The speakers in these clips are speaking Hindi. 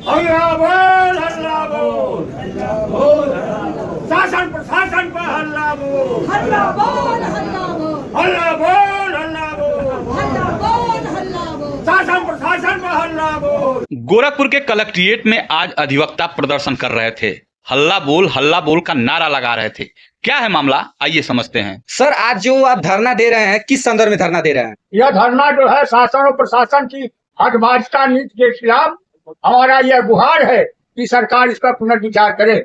हल्ला बोल हल्ला बोल शासन प्रशासन पर हल्ला बोल हल्ला बोल हल्ला बोल हल्ला बोल हल्ला बोल हल्ला बोल हल्ला बोल शासन प्रशासन पर हल्ला बोल। गोरखपुर के कलेक्ट्रेट में आज अधिवक्ता प्रदर्शन कर रहे थे। हल्ला बोल का नारा लगा रहे थे। क्या है मामला, आइए समझते हैं। सर, आज जो आप धरना दे रहे हैं, किस संदर्भ में धरना दे रहे हैं? यह धरना जो है शासन और प्रशासन की हठबाजिता नीति के खिलाफ हमारा यह गुहार है कि सरकार इस पर पुनर्विचार करे,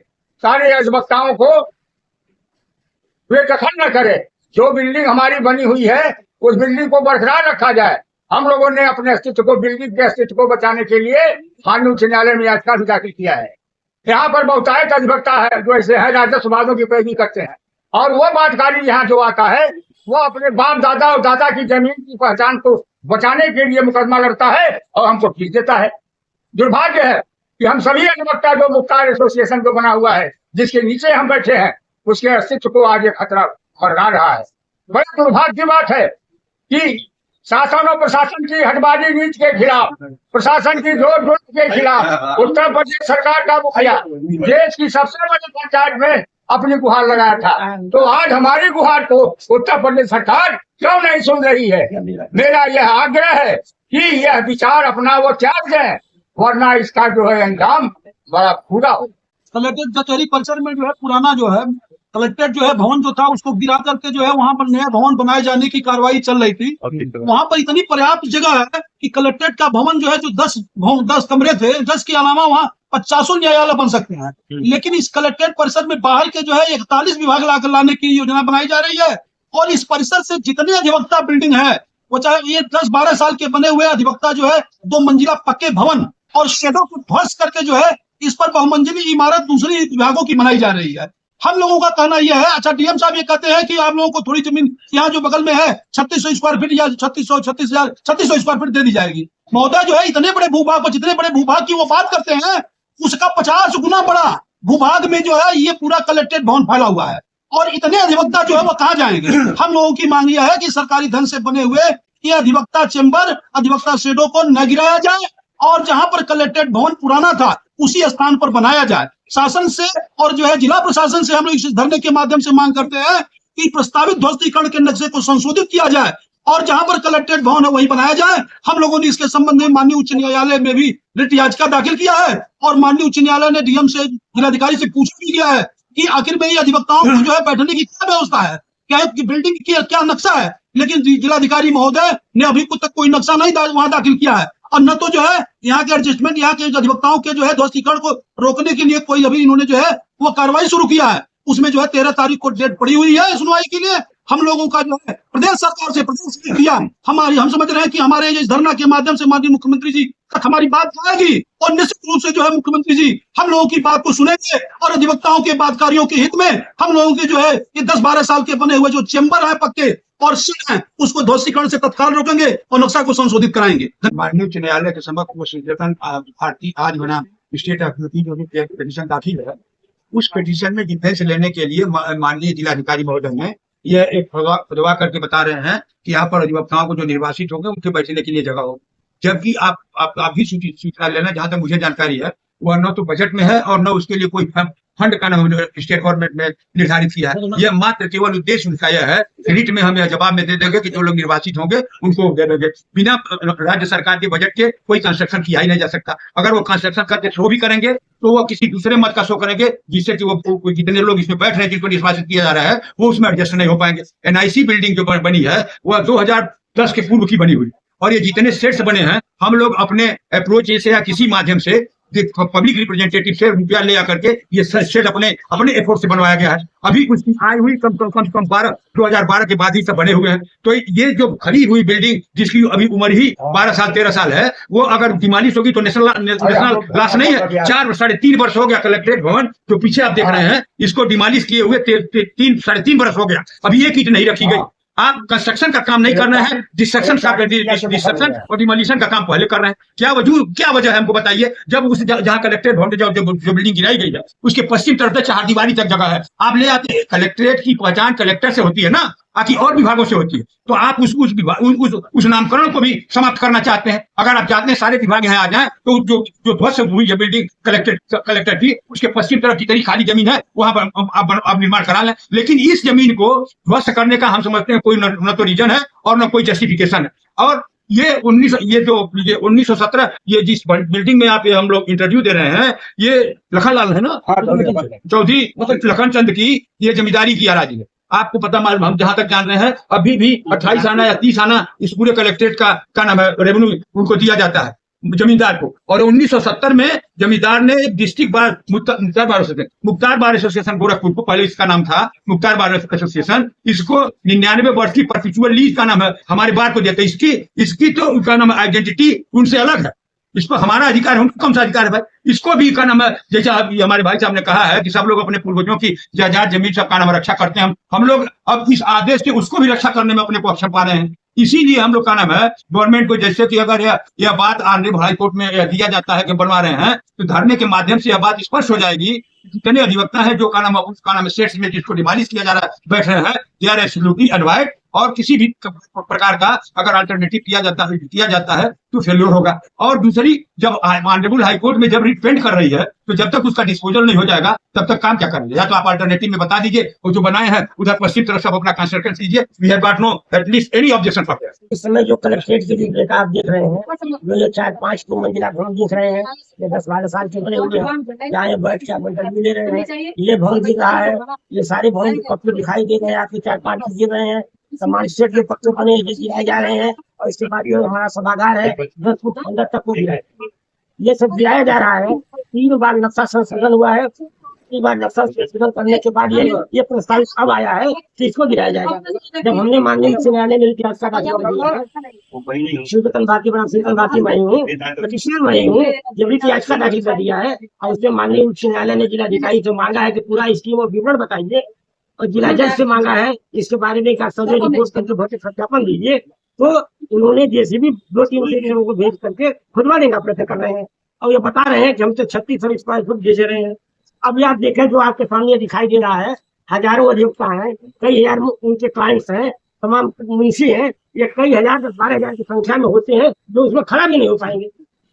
सारे अधिवक्ताओं को बेदखल न करे। जो बिल्डिंग हमारी बनी हुई है उस बिल्डिंग को बरकरार रखा जाए। हम लोगों ने अपने अस्तित्व को, बिल्डिंग के अस्तित्व को बचाने के लिए माननीय उच्च न्यायालय में याचिका भी दाखिल किया है। यहाँ पर बहुतायत अधिवक्ता है जो ऐसे है राजस्व वादों की पैरवी करते हैं, और वो बातकारी यहाँ जो आता है वो अपने बाप दादा और दादा की जमीन की पहचान को बचाने के लिए मुकदमा लड़ता है और हमको फीस देता है। दुर्भाग्य है कि हम सभी अधिवक्ता जो मुख्तार एसोसिएशन जो बना हुआ है, जिसके नीचे हम बैठे हैं, उसके अस्तित्व को आज ये खतरा मंडरा रहा है। बड़ी दुर्भाग्य की बात है कि शासन और प्रशासन की हटबाजी नीति के खिलाफ, प्रशासन की जोर जोर के खिलाफ उत्तर प्रदेश सरकार का मुखिया देश की सबसे बड़ी पंचायत में अपनी गुहार लगाया था। तो आज हमारी गुहार को उत्तर प्रदेश सरकार क्यों नहीं सुन रही है? मेरा यह आग्रह है कि यह विचार अपना वो त्याग दें, वरना इसका जो है अंजाम बड़ा बुरा हो। कलेक्ट्रेट कचहरी परिसर में जो है पुराना जो है कलेक्ट्रेट जो है भवन जो था उसको गिरा करके जो है वहां पर नया भवन बनाए जाने की कार्रवाई चल रही थी। वहां पर इतनी पर्याप्त जगह है कि कलेक्ट्रेट का भवन जो है जो 10 कमरे थे, 10 के अलावा वहाँ 50 न्यायालय बन सकते हैं। लेकिन इस कलेक्ट्रेट परिसर में बाहर के जो है 41 विभाग लाने की योजना बनाई जा रही है। और इस परिसर से जितने अधिवक्ता बिल्डिंग है, वो चाहे ये 10-12 साल के बने हुए अधिवक्ता जो है 2 मंजिला पक्के भवन और शेडों को ध्वस्त करके जो है इस पर बहुमंजिली इमारत दूसरी विभागों की बनाई जा रही है। हम लोगों का कहना यह है, अच्छा डीएम साहब ये कहते हैं कि आप लोगों को थोड़ी जमीन यहाँ जो बगल में है 3600 स्क्वायर फीट या 3600 स्क्वायर फीट दे दी जाएगी। महोदय जो है इतने बड़े भूभाग पर, जितने बड़े भूभाग की वो बात करते हैं, उसका 50 गुना बड़ा भूभाग में जो है ये पूरा कलेक्ट्रेट भवन फैला हुआ है। और इतने अधिवक्ता जो है वो कहाँ जाएंगे? हम लोगों की मांग यह है कि सरकारी धन से बने हुए ये अधिवक्ता चेंबर, अधिवक्ता शेडों को न गिराया जाए और जहां पर कलेक्ट्रेट भवन पुराना था उसी स्थान पर बनाया जाए। शासन से और जो है जिला प्रशासन से हम लोग इस धरने के माध्यम से मांग करते हैं कि प्रस्तावित ध्वस्तीकरण के नक्शे को संशोधित किया जाए और जहां पर कलेक्ट्रेट भवन है वही बनाया जाए। हम लोगों ने इसके संबंध में माननीय उच्च न्यायालय में भी रिट याचिका दाखिल किया है और माननीय उच्च न्यायालय ने डीएम से, जिलाधिकारी से पूछ भी किया है कि आखिर में ये अधिवक्ताओं को जो है बैठने की क्या व्यवस्था है, क्या बिल्डिंग की क्या नक्शा है। लेकिन जिलाधिकारी महोदय ने अभी तक कोई नक्शा नहीं वहां दाखिल किया है और न तो जो है यहाँ के एडजस्टमेंट, यहाँ के अधिवक्ताओं के जो है ध्वस्तीकरण को रोकने के लिए कोई अभी इन्होंने जो है वो कार्रवाई शुरू किया है। उसमें जो है 13 तारीख को डेट पड़ी हुई है सुनवाई के लिए। हम लोगों का जो है प्रदेश सरकार से किया हम समझ रहे हैं कि हमारे इस धरना के माध्यम से माननीय मुख्यमंत्री जी तक हमारी बात जाएगी और निश्चित रूप से जो है मुख्यमंत्री जी हम लोगों की बात को सुनेंगे और अधिवक्ताओं के बातकारियों के हित में हम लोगों के जो है ये 10-12 साल के बने हुए जो चेंबर है पक्के और सीट है उसको ध्वस्तीकरण से तत्काल रोकेंगे और नक्शा को संशोधित कराएंगे। माननीय उच्च न्यायालय के समक्ष भारतीय आज बना स्टेट अथॉरिटी जो भी पिटीशन दाखिल है, उस पिटीशन में डिफेंस लेने के लिए माननीय जिलाधिकारी महोदय ने यह एक फतवा करके बता रहे हैं कि यहाँ पर अधिवक्ताओं को जो निर्वासित होंगे उनके बैठने के लिए जगह हो। जबकि आप भी सूचना लेना, जहां तक मुझे जानकारी है वह न तो बजट में है और न उसके लिए कोई फंड का स्टेट गवर्नमेंट ने निर्धारित किया है। यह मात्र केवल उद्देश्य उनका यह है, रिट में हम यह जवाब में दे देंगे कि जो लोग निर्वाचित होंगे उनको दे देंगे। बिना राज्य सरकार के बजट के कोई कंस्ट्रक्शन किया ही नहीं जा सकता। अगर वो कंस्ट्रक्शन करके शो भी करेंगे तो वो किसी दूसरे मत का शो करेंगे जिससे कि वो जितने लोग इसमें बैठ रहे हैं, जिनको निर्वाचित किया जा रहा है, वो उसमें एडजस्ट नहीं हो पाएंगे। NIC बिल्डिंग जो बनी है वह 2010 के पूर्व की बनी हुई, और ये जितने सेट्स बने हैं हम लोग अपने अप्रोच से या किसी माध्यम से पब्लिक रिप्रेजेंटेटिव से रुपया ले आकर के ये सेट अपने एफर्ट से बनवाया गया है। अभी कुछ आई हुई कम 2012 के बाद ही सब बने हुए हैं। तो ये जो खड़ी हुई बिल्डिंग जिसकी अभी उम्र ही 12 साल 13 साल है, वो अगर डिमालिश होगी तो नेशनल लॉस नहीं है। 4-3.5 वर्ष हो गया कलेक्ट्रेट भवन जो पीछे आप देख रहे हैं, इसको डिमालिश किए हुए 3-3.5 वर्ष हो गया, अभी एक ईंट नहीं रखी गई। आप कंस्ट्रक्शन का काम नहीं करना है, डिस्ट्रक्शन और डिमोलिशन का काम पहले कर रहे हैं। क्या वजह है हमको बताइए। जब उस जहाँ कलेक्ट्रेट भवन जो बिल्डिंग गिराई गई है उसके पश्चिम तरफ से 4 दीवारी तक जगह है, आप ले आते हैं। कलेक्ट्रेट की पहचान कलेक्टर से होती है ना, बाकी और विभागों से होती है। तो आप उस नामकरण को भी समाप्त करना चाहते हैं। अगर आप चाहते हैं सारे विभाग यहाँ आ जाएं, तो जो ध्वस्त हुई है बिल्डिंग कलेक्टर की, उसके पश्चिम तरफ जितनी खाली जमीन है वहां पर आप निर्माण करा लें। लेकिन इस जमीन को ध्वस्त करने का हम समझते हैं कोई न तो रीजन है और न कोई जस्टिफिकेशन है। और ये 1917 ये जिस बिल्डिंग में आप हम लोग इंटरव्यू दे रहे हैं, ये लखनलाल है ना, चौधरी लखन चंद की ये जमींदारी की अराजी है। आपको पता मालूम, हम जहां तक जान रहे हैं अभी भी 28 आना या 30 आना इस पूरे कलेक्ट्रेट का नाम है, रेवेन्यू उनको दिया जाता है जमींदार को। और 1970 में जमींदार ने district bar Mukhtar bar association Gorakhpur को, पहले इसका नाम था मुख्तार बार एसोसिएशन, इसको 99 वर्ष की परपेचुअल लीज का नाम है हमारे बार को देते। इसकी तो उनका नाम आइडेंटिटी उनसे अलग है, इस पर हमारा अधिकार है, उनको कौन सा अधिकार है भाई? इसको भी का नाम है, जैसा हमारे भाई साहब ने कहा है कि सब लोग अपने पूर्वजों की जायदाद जमीन सबका नाम रक्षा करते हैं, हम लोग अब इस आदेश से उसको भी रक्षा करने में अपने को अक्षम पा रहे हैं। इसीलिए हम लोग का नाम है गवर्नमेंट को, जैसे कि अगर यह बात ऑनरेबल हाई कोर्ट में दिया जाता है कि बनवा रहे हैं, तो धरने के माध्यम से यह बात स्पष्ट हो जाएगी। जितने अधिवक्ता है जो का नाम उसका नाम स्टेट्स में जिसको डिमोलिश किया जा रहा है बैठ रहे हैं, दे आर एब्सोल्युटली अनवाइड, और किसी भी प्रकार का अगर अल्टरनेटिव किया जाता है तो फेल्योर होगा। और दूसरी, जब ऑनरेबल हाई कोर्ट में जब रिट पेंड कर रही है, तो जब तक उसका डिस्पोजल नहीं हो जाएगा तब तक काम क्या करेंगे? या तो आप अल्टरनेटिव में बता दीजिए, वो जो बनाए हैं उधर पश्चिम तरफ सब अपना कंस्ट्रक्शन कीजिए, we have got no at least any objection for that. इस समय जो कलेक्ट्रेट के रूपरेखा आप देख रहे हैं, जो ये 4-5 मंजिला भवन दिख रहे हैं, ये 10-12 साल के बने हुए हैं, जहाँ ये बैठ के आप इंटरव्यू ले रहे हैं, ये भवन दिख रहा है, ये सारे भवन के पक्के दिखाई दे रहे हैं, आपके 4-5 दिख रहे हैं, समान सेट के पक्के बने गिराए जा रहे हैं। और इसके बाद ये हमारा सभागार है, 10 फुट अंदर तक को गिरा है, ये सब गिराया जा रहा है। 3 बार नक्शा संशोधन हुआ है, 3 बार नक्शा संशोधन करने के बाद ये प्रस्ताव अब आया है कि इसको गिराया जाएगा। जब हमने माननीय उच्च न्यायालय में इतिहास का श्रीकतन भारती मैं हूँ, पिटिशनर मैं हूँ, जब इतिहास का दाखिल कर दिया है और उसमें माननीय उच्च न्यायालय ने जिलाधिकारी से मांगा है कि पूरा स्कीम और विवरण बताइए, और जिला जज से मांगा है इसके बारे में एक सर्वे रिपोर्ट करके भौतिक सत्यापन दीजिए, तो उन्होंने जेसीबी 2-3 लोगों को भेज करके खुदवाने का प्रयत्न कर रहे हैं। और ये बता रहे हैं कि हम तो 3600 स्क्वायर फुट बेच रहे हैं। अब आप देखें, जो आपके सामने दिखाई दे रहा है, हजारों अधिवक्ता हैं, कई हजार उनके क्लाइंट्स हैं, तमाम मुंशी हैं, ये कई हजार 10-12 हजार की संख्या में होते हैं जो उसमें खड़ा भी नहीं हो पाएंगे।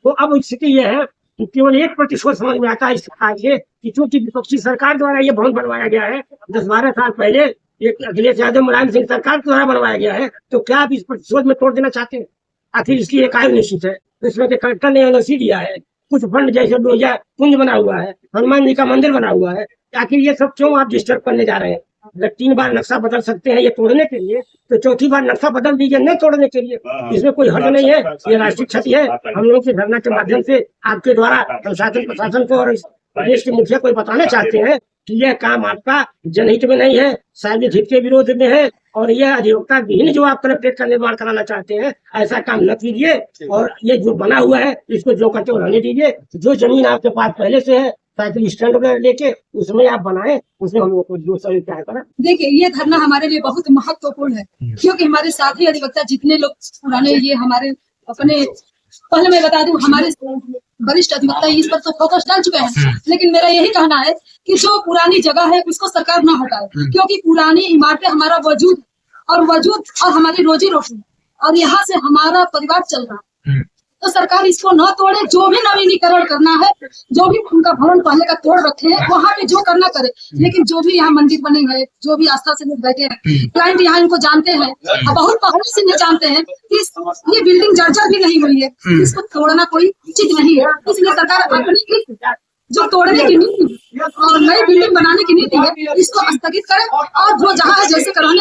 तो अब स्थिति यह है कि केवल 1% समझ में आता है इस सरकार के कि चूंकि विपक्षी सरकार द्वारा ये भवन बनवाया गया है 10-12 साल पहले, एक अखिलेश यादव मुलायम सिंह सरकार द्वारा बनवाया गया है, तो क्या आप इस प्रतिशोध में तोड़ देना चाहते हैं? आखिर इसकी एक आयु निश्चित है, इसमें कलेक्टर ने एनओसी दिया है, कुछ फंड जैसे 2000 कुंज बना हुआ है, हनुमान जी का मंदिर बना हुआ है, आखिर ये सब क्यों आप डिस्टर्ब करने जा रहे हैं? अगर 3 बार नक्शा बदल सकते हैं ये तोड़ने के लिए, तो 4थी बार नक्शा बदल दीजिए न तोड़ने के लिए, इसमें कोई हर्ज नहीं है। ये राष्ट्रीय क्षति है। हम लोगों की धरना के माध्यम से आपके द्वारा प्रशासन को और प्रदेश के मुखिया को बताना चाहते हैं कि यह काम आपका जनहित में नहीं है, सार्वजनिक हित के विरोध में है, और यह अधिवक्ता विहीन जो आप कलेक्ट्रेट का निर्माण कराना चाहते हैं, ऐसा काम न कीजिए। और ये जो बना हुआ है इसको जो करते हो रहने दीजिए। जो जमीन आपके पास पहले से है साइकिल स्टैंड वगैरह लेके उसमें आप बनाए, उसमें हम लोग को जो सही क्या करें। देखिए, ये धरना हमारे लिए बहुत महत्वपूर्ण है, क्योंकि हमारे साथी अधिवक्ता जितने लोग पुराने, ये हमारे अपने, पहले मैं बता दूं, हमारे वरिष्ठ अधिवक्ता इस पर तो फोकस डाल चुके हैं, लेकिन मेरा यही कहना है कि जो पुरानी जगह है उसको सरकार ना हटाए, क्योंकि पुरानी इमारतें हमारा वजूद और हमारी रोजी रोटी, और यहाँ से हमारा परिवार चल रहा है। तो सरकार इसको न तोड़े, जो भी नवीनीकरण करना है, जो भी उनका भवन पहले का तोड़ रखे हैं वहाँ पे जो करना करे, लेकिन जो भी यहाँ मंदिर बने हैं, जो भी आस्था से लोग बैठे हैं, क्लाइंट यहाँ इनको जानते हैं और बहुत पहले से जानते हैं कि ये बिल्डिंग जर्जर भी नहीं हुई है, इसको तोड़ना कोई उचित नहीं है। इसलिए सरकार अपनी जो तोड़ने की नीति और नई बिल्डिंग बनाने की नीति है इसको स्थगित करे, और जो जहाँ है जैसे कराने